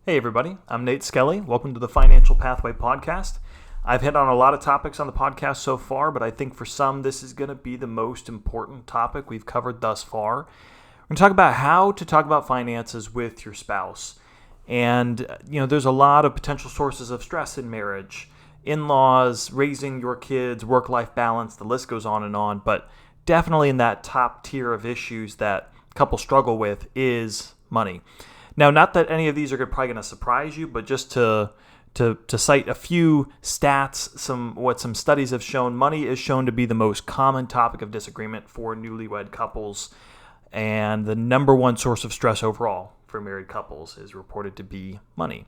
Hey everybody, I'm Nate Skelly. Welcome to the Financial Pathway Podcast. I've hit on a lot of topics on the podcast so far, but I think for some this is going to be the most important topic we've covered thus far. We're going to talk about how to talk about finances with your spouse. And, there's a lot of potential sources of stress in marriage. In-laws, raising your kids, work-life balance, the list goes on. But definitely in that top tier of issues that couples struggle with is money. Now, not that any of these are probably going to surprise you, but just to cite a few stats, what some studies have shown, money is shown to be the most common topic of disagreement for newlywed couples, and the number one source of stress overall for married couples is reported to be money.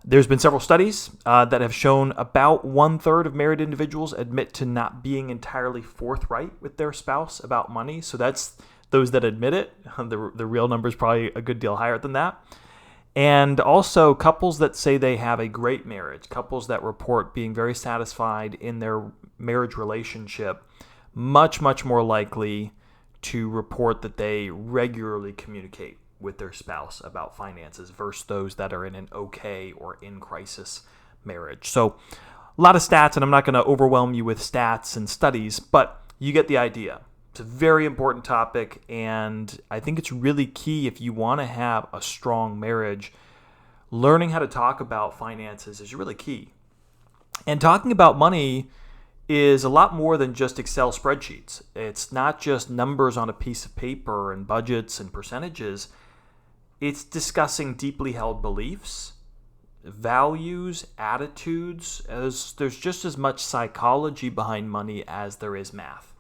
There's been several studies that have shown about 1/3 of married individuals admit to not being entirely forthright with their spouse about money. So that's those that admit it. The real number is probably a good deal higher than that. And also couples that say they have a great marriage, couples that report being very satisfied in their marriage relationship, much, much more likely to report that they regularly communicate with their spouse about finances versus those that are in an okay or in crisis marriage. So a lot of stats, and I'm not going to overwhelm you with stats and studies, but you get the idea. It's a very important topic, and I think it's really key if you want to have a strong marriage. Learning how to talk about finances is really key. And talking about money is a lot more than just Excel spreadsheets. It's not just numbers on a piece of paper and budgets and percentages. It's discussing deeply held beliefs, values, attitudes. There's just as much psychology behind money as there is math.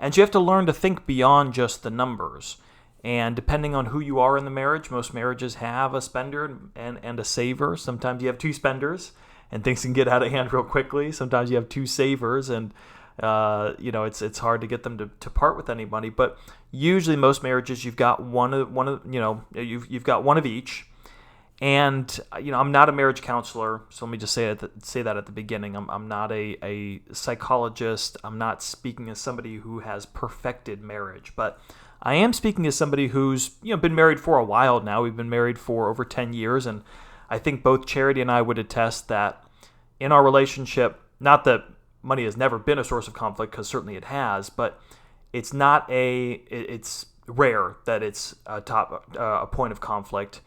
And you have to learn to think beyond just the numbers. And depending on who you are in the marriage, most marriages have a spender and a saver. Sometimes you have two spenders and things can get out of hand real quickly. Sometimes you have two savers and it's hard to get them to part with any money. But usually most marriages you've got you've got one of each. And I'm not a marriage counselor, so let me just say that at the beginning. I'm not a psychologist. I'm not speaking as somebody who has perfected marriage, but I am speaking as somebody who's been married for a while now. We've been married for over 10 years, and I think both Charity and I would attest that in our relationship, not that money has never been a source of conflict, because certainly it has, but it's rare that it's a point of conflict.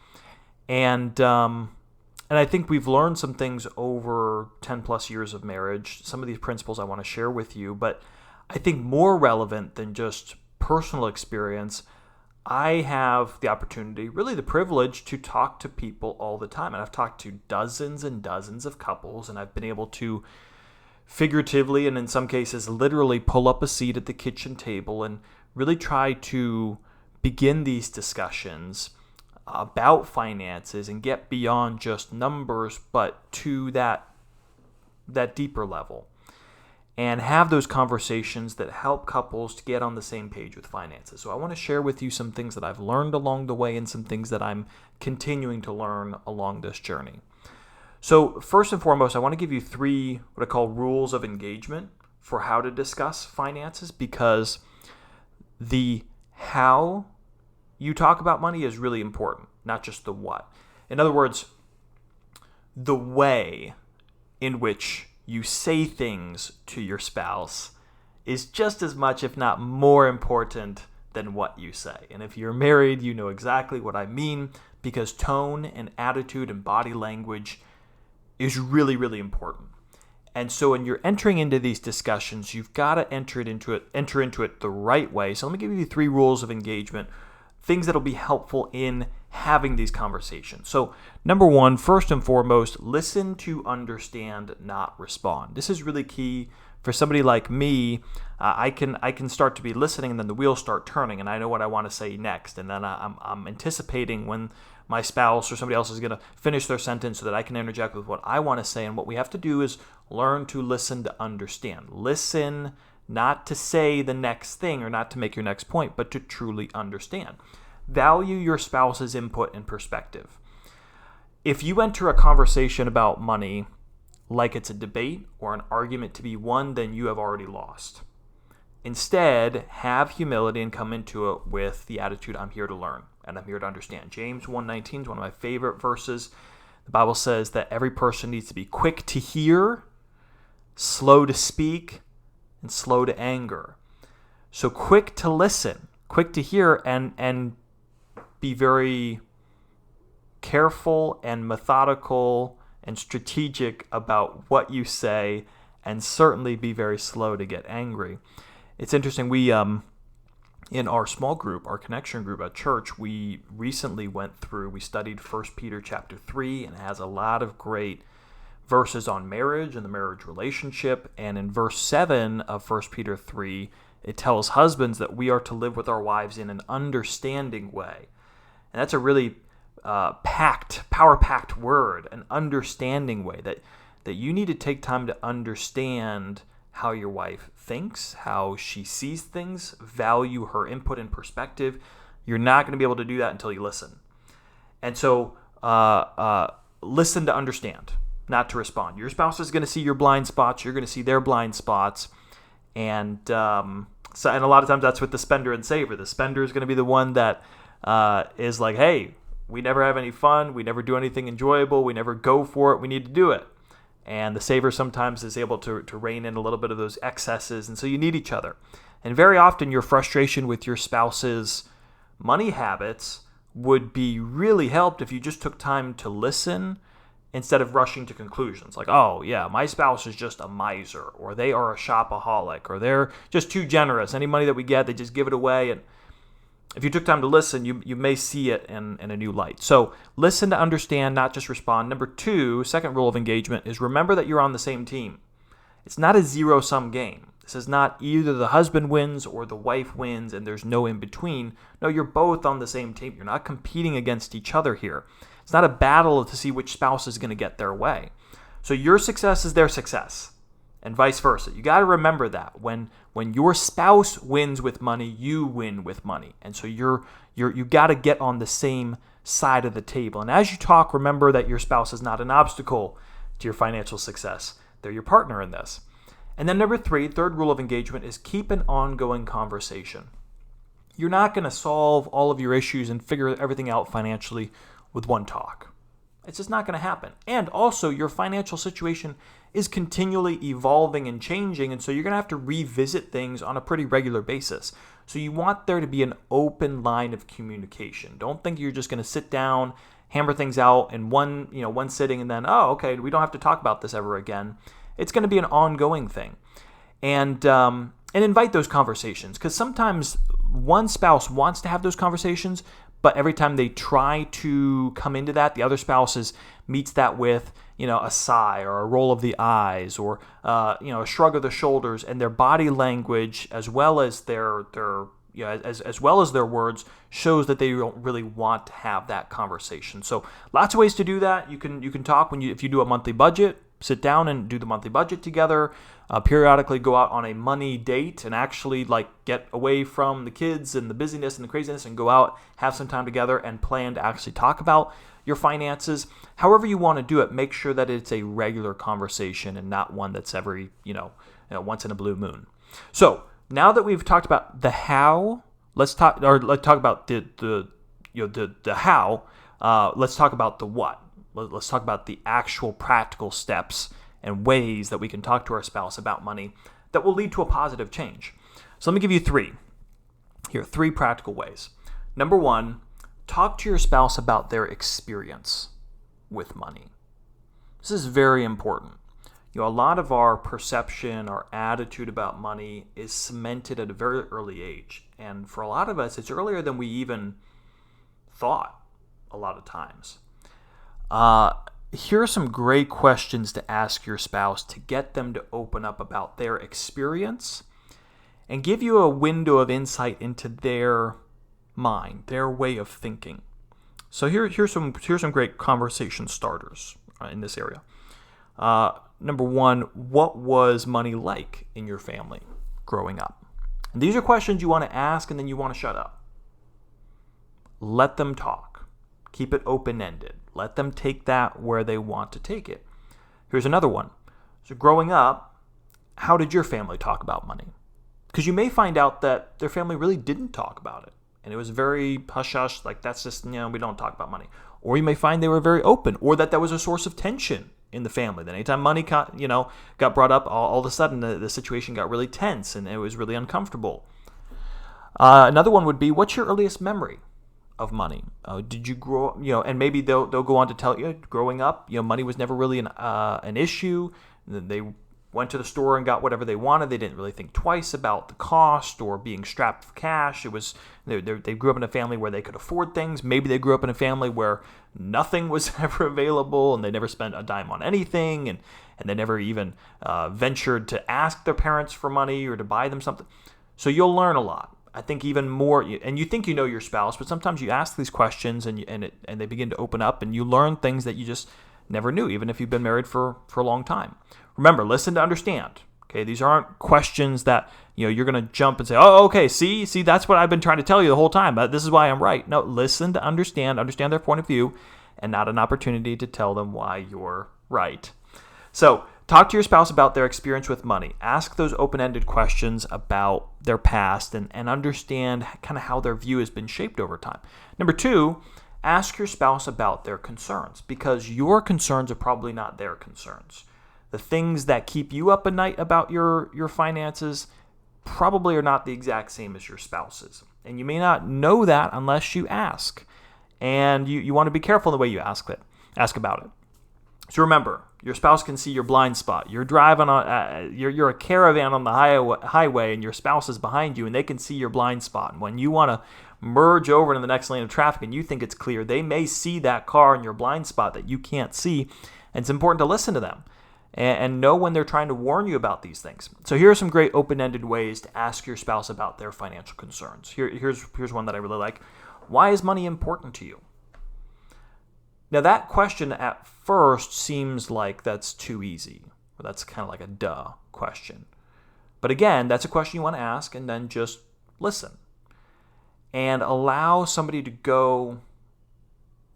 And I think we've learned some things over 10 plus years of marriage. Some of these principles I want to share with you, but I think more relevant than just personal experience, I have the opportunity, really the privilege, to talk to people all the time. And I've talked to dozens and dozens of couples, and I've been able to figuratively and in some cases literally pull up a seat at the kitchen table and really try to begin these discussions about finances and get beyond just numbers, but to that deeper level, and have those conversations that help couples to get on the same page with finances. So I want to share with you some things that I've learned along the way and some things that I'm continuing to learn along this journey. So first and foremost, I want to give you 3 what I call rules of engagement for how to discuss finances, because the how you talk about money is really important, not just the what. In other words, the way in which you say things to your spouse is just as much, if not more important than what you say. And if you're married, you know exactly what I mean, because tone and attitude and body language is really, really important. And so when you're entering into these discussions, you've got to enter into it the right way. So let me give you 3 rules of engagement, things that'll be helpful in having these conversations. So number 1, first and foremost, listen to understand, not respond. This is really key for somebody like me. I can start to be listening, and then the wheels start turning, and I know what I want to say next, and then I'm anticipating when my spouse or somebody else is going to finish their sentence so that I can interject with what I want to say. And what we have to do is learn to listen to understand. Listen not to say the next thing or not to make your next point, but to truly understand. Value your spouse's input and perspective. If you enter a conversation about money like it's a debate or an argument to be won, then you have already lost. Instead, have humility and come into it with the attitude, I'm here to learn and I'm here to understand. James 1:19 is one of my favorite verses. The Bible says that every person needs to be quick to hear, slow to speak, and slow to anger. So quick to listen, quick to hear, and be very careful and methodical and strategic about what you say, and certainly be very slow to get angry. It's interesting, we in our small group, our connection group at church, we recently we studied 1 Peter chapter 3, and it has a lot of great verses on marriage and the marriage relationship. And in verse 7 of 1 Peter 3, it tells husbands that we are to live with our wives in an understanding way. And that's a really power-packed word, an understanding way, that you need to take time to understand how your wife thinks, how she sees things, value her input and perspective. You're not going to be able to do that until you listen. And so listen to understand, not to respond. Your spouse is going to see your blind spots. You're going to see their blind spots. And and a lot of times that's with the spender and saver. The spender is going to be the one that is like, hey, we never have any fun. We never do anything enjoyable. We never go for it. We need to do it. And the saver sometimes is able to rein in a little bit of those excesses. And so you need each other. And very often your frustration with your spouse's money habits would be really helped if you just took time to listen instead of rushing to conclusions. Like, oh, yeah, my spouse is just a miser, or they are a shopaholic, or they're just too generous. Any money that we get, they just give it away. And if you took time to listen, you may see it in a new light. So listen to understand, not just respond. Number 2, second rule of engagement, is remember that you're on the same team. It's not a zero-sum game. This is not either the husband wins or the wife wins and there's no in-between. No, you're both on the same team. You're not competing against each other here. It's not a battle to see which spouse is going to get their way. So your success is their success, and vice versa. You got to remember that when your spouse wins with money, you win with money, and so you got to get on the same side of the table. And as you talk, remember that your spouse is not an obstacle to your financial success. They're your partner in this. And then number 3, third rule of engagement, is keep an ongoing conversation. You're not going to solve all of your issues and figure everything out financially with one talk. It's just not going to happen. And also, your financial situation is continually evolving and changing, and so you're going to have to revisit things on a pretty regular basis. So you want there to be an open line of communication. Don't think you're just going to sit down, hammer things out in one sitting, and then, oh, okay, we don't have to talk about this ever again. It's going to be an ongoing thing. And invite those conversations, because sometimes one spouse wants to have those conversations, but every time they try to come into that, the other spouse meets that with, a sigh or a roll of the eyes or, a shrug of the shoulders, and their body language as well as their as well as their words shows that they don't really want to have that conversation. So lots of ways to do that. You can talk if you do a monthly budget. Sit down and do the monthly budget together. Periodically go out on a money date and actually get away from the kids and the busyness and the craziness and go out, have some time together, and plan to actually talk about your finances. However you want to do it, make sure that it's a regular conversation and not one that's every once in a blue moon. So now that we've talked about the how, let's talk about the how. Let's talk about the what. Let's talk about the actual practical steps and ways that we can talk to our spouse about money that will lead to a positive change. So let me give you 3. Here, 3 practical ways. Number 1, talk to your spouse about their experience with money. This is very important. A lot of our perception, our attitude about money is cemented at a very early age. And for a lot of us, it's earlier than we even thought a lot of times. Here are some great questions to ask your spouse to get them to open up about their experience and give you a window of insight into their mind, their way of thinking. So here's some great conversation starters in this area. Number 1, what was money like in your family growing up? And these are questions you want to ask, and then you want to shut up. Let them talk. Keep it open-ended. Let them take that where they want to take it. Here's another one. So growing up, how did your family talk about money? Because you may find out that their family really didn't talk about it. And it was very hush-hush, like that's just, we don't talk about money. Or you may find they were very open, or that was a source of tension in the family. That anytime money got brought up, all of a sudden the situation got really tense and it was really uncomfortable. Another one would be, what's your earliest memory of money? Did you grow up, and maybe they'll go on to tell you, growing up, money was never really an issue. They went to the store and got whatever they wanted. They didn't really think twice about the cost or being strapped for cash. It was they grew up in a family where they could afford things. Maybe they grew up in a family where nothing was ever available and they never spent a dime on anything, and they never even ventured to ask their parents for money or to buy them something. So you'll learn a lot. I think even more, and you think you know your spouse, but sometimes you ask these questions and they begin to open up, and you learn things that you just never knew, even if you've been married for a long time. Remember, listen to understand. Okay, these aren't questions that you're going to jump and say, "Oh, okay, see, that's what I've been trying to tell you the whole time. This is why I'm right." No, listen to understand their point of view, and not an opportunity to tell them why you're right. So, talk to your spouse about their experience with money. Ask those open-ended questions about their past and understand kind of how their view has been shaped over time. Number 2, ask your spouse about their concerns, because your concerns are probably not their concerns. The things that keep you up at night about your finances probably are not the exact same as your spouse's. And you may not know that unless you ask. And you want to be careful in the way you ask about it. So remember, your spouse can see your blind spot. You're driving on, you're a caravan on the highway, and your spouse is behind you, and they can see your blind spot. And when you want to merge over into the next lane of traffic and you think it's clear, they may see that car in your blind spot that you can't see. And it's important to listen to them and know when they're trying to warn you about these things. So here are some great open-ended ways to ask your spouse about their financial concerns. Here's one that I really like. Why is money important to you? Now that question at first seems like that's too easy. That's kind of like a duh question. But again, that's a question you want to ask, and then just listen. And allow somebody to go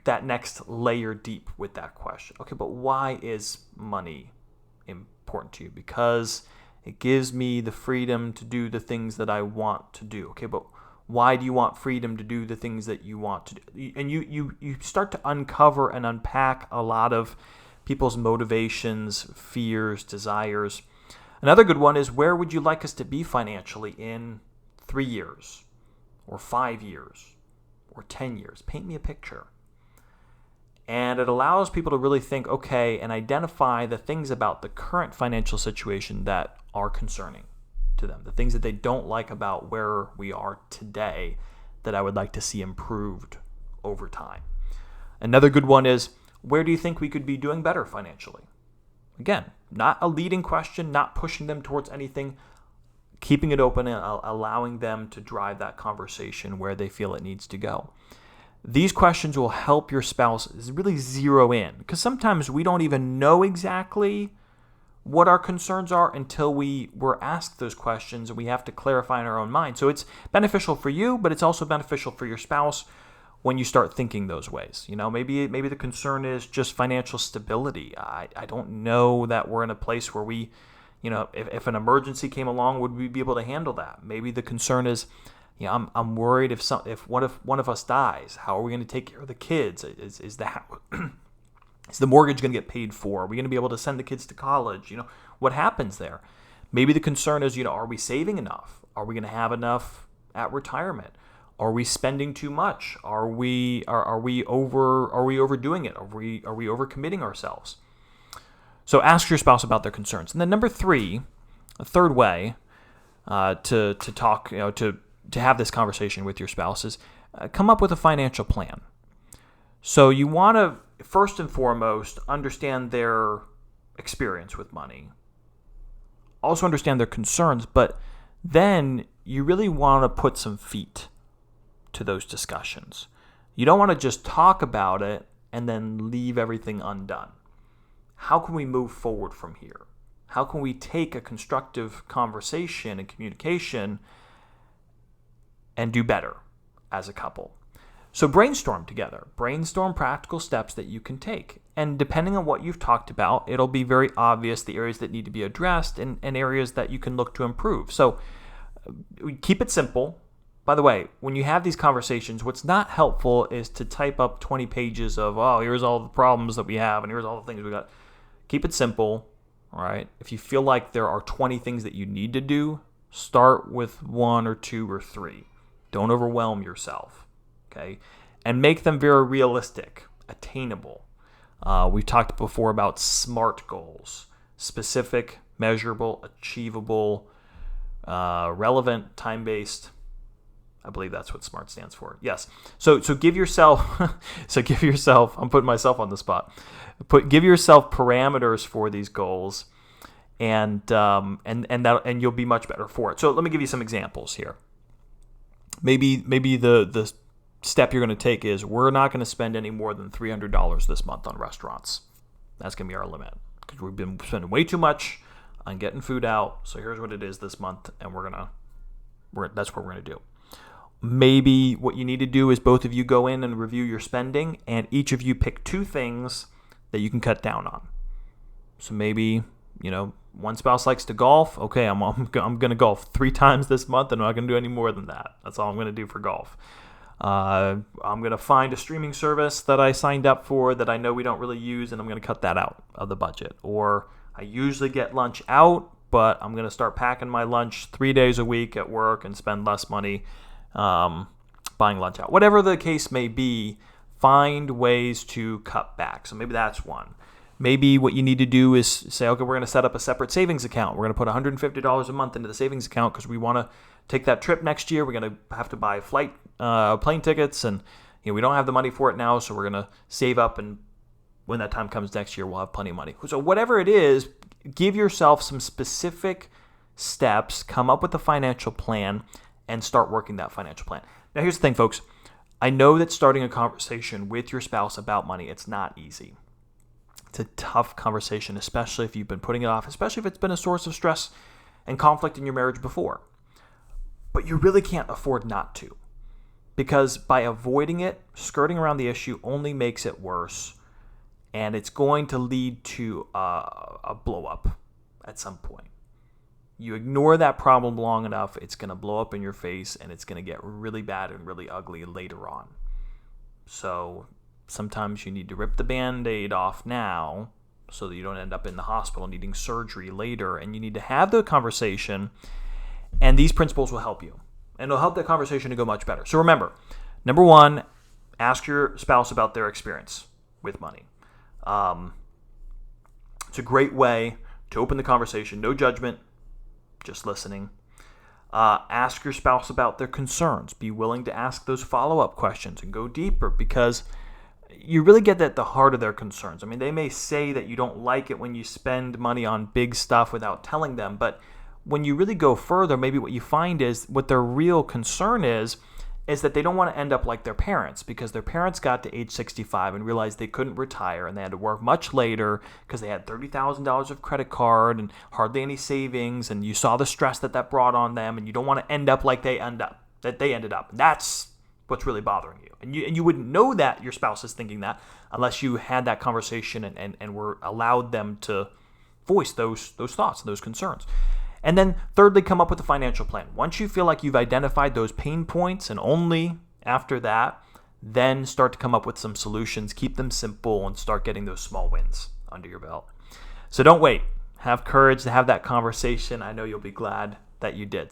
that next layer deep with that question. Okay, but why is money important to you? Because it gives me the freedom to do the things that I want to do. Okay, but why do you want freedom to do the things that you want to do? And you start to uncover and unpack a lot of people's motivations, fears, desires. Another good one is, where would you like us to be financially in 3 years or 5 years or 10 years? Paint me a picture. And it allows people to really think, okay, and identify the things about the current financial situation that are concerning to them, the things that they don't like about where we are today that I would like to see improved over time. Another good one is, where do you think we could be doing better financially? Again, not a leading question, not pushing them towards anything, keeping it open and allowing them to drive that conversation where they feel it needs to go. These questions will help your spouse really zero in, because sometimes we don't even know exactly what our concerns are until we were asked those questions, and we have to clarify in our own mind. So it's beneficial for you, but it's also beneficial for your spouse when you start thinking those ways. Maybe the concern is just financial stability. I don't know that we're in a place where we, if an emergency came along, would we be able to handle that? Maybe the concern is, I'm worried if one of us dies, how are we going to take care of the kids? Is the mortgage going to get paid for? Are we going to be able to send the kids to college? What happens there? Maybe the concern is, are we saving enough? Are we going to have enough at retirement? Are we spending too much? Are we overdoing it? Are we overcommitting ourselves? So ask your spouse about their concerns. And then number 3, a third way to talk, to have this conversation with your spouse is come up with a financial plan. So you want to, first and foremost, understand their experience with money. Also understand their concerns, but then you really want to put some feet to those discussions. You don't want to just talk about it and then leave everything undone. How can we move forward from here? How can we take a constructive conversation and communication and do better as a couple? So brainstorm together. Brainstorm practical steps that you can take. And depending on what you've talked about, it'll be very obvious the areas that need to be addressed and areas that you can look to improve. So Keep it simple. By the way, when you have these conversations, what's not helpful is to type up 20 pages of, oh, here's all the problems that we have and here's all the things we got. Keep it simple, all right? If you feel like there are 20 things that you need to do, start with 1 or 2 or 3. Don't overwhelm yourself, okay? And make them very realistic, attainable. We've talked before about SMART goals: specific, measurable, achievable, relevant, time-based. I believe that's what SMART stands for. Yes. So give yourself. I'm putting myself on the spot. Give yourself parameters for these goals, and you'll be much better for it. So let me give you some examples here. Maybe the step you're going to take is, we're not going to spend any more than $300 this month on restaurants. That's going to be our limit, because we've been spending way too much on getting food out. So here's what it is this month, and that's what we're going to do. Maybe what you need to do is both of you go in and review your spending, and each of you pick 2 things that you can cut down on. So maybe, one spouse likes to golf. Okay, I'm going to golf 3 times this month, and I'm not going to do any more than that. That's all I'm going to do for golf. I'm going to find a streaming service that I signed up for that I know we don't really use, and I'm going to cut that out of the budget. Or I usually get lunch out, but I'm going to start packing my lunch 3 days a week at work and spend less money buying lunch out. Whatever the case may be, find ways to cut back. So maybe that's one. Maybe what you need to do is say, okay, we're going to set up a separate savings account. We're going to put $150 a month into the savings account because we want to take that trip next year. We're going to have to buy plane tickets, and we don't have the money for it now, so we're going to save up, and when that time comes next year, we'll have plenty of money. So whatever it is, give yourself some specific steps, come up with a financial plan, and start working that financial plan. Now, here's the thing, folks. I know that starting a conversation with your spouse about money, it's not easy. It's a tough conversation, especially if you've been putting it off, especially if it's been a source of stress and conflict in your marriage before. But you really can't afford not to, because by avoiding it, skirting around the issue only makes it worse, and it's going to lead to a blow up at some point. You ignore that problem long enough, it's going to blow up in your face, and it's going to get really bad and really ugly later on. So sometimes you need to rip the Band-Aid off now so that you don't end up in the hospital needing surgery later, and you need to have the conversation, and these principles will help you, and it'll help the conversation to go much better. So remember, number 1, ask your spouse about their experience with money. It's a great way to open the conversation. No judgment, just listening. Ask your spouse about their concerns. Be willing to ask those follow-up questions and go deeper, because you really get at the heart of their concerns. I mean, they may say that you don't like it when you spend money on big stuff without telling them, but when you really go further, maybe what you find is what their real concern is that they don't want to end up like their parents, because their parents got to age 65 and realized they couldn't retire, and they had to work much later because they had $30,000 of credit card and hardly any savings, and you saw the stress that brought on them, and you don't want to end up like they ended up. And that's what's really bothering you. And you wouldn't know that your spouse is thinking that unless you had that conversation and were allowed them to voice those thoughts and those concerns. And then thirdly, come up with a financial plan. Once you feel like you've identified those pain points, and only after that, then start to come up with some solutions. Keep them simple and start getting those small wins under your belt. So don't wait. Have courage to have that conversation. I know you'll be glad that you did.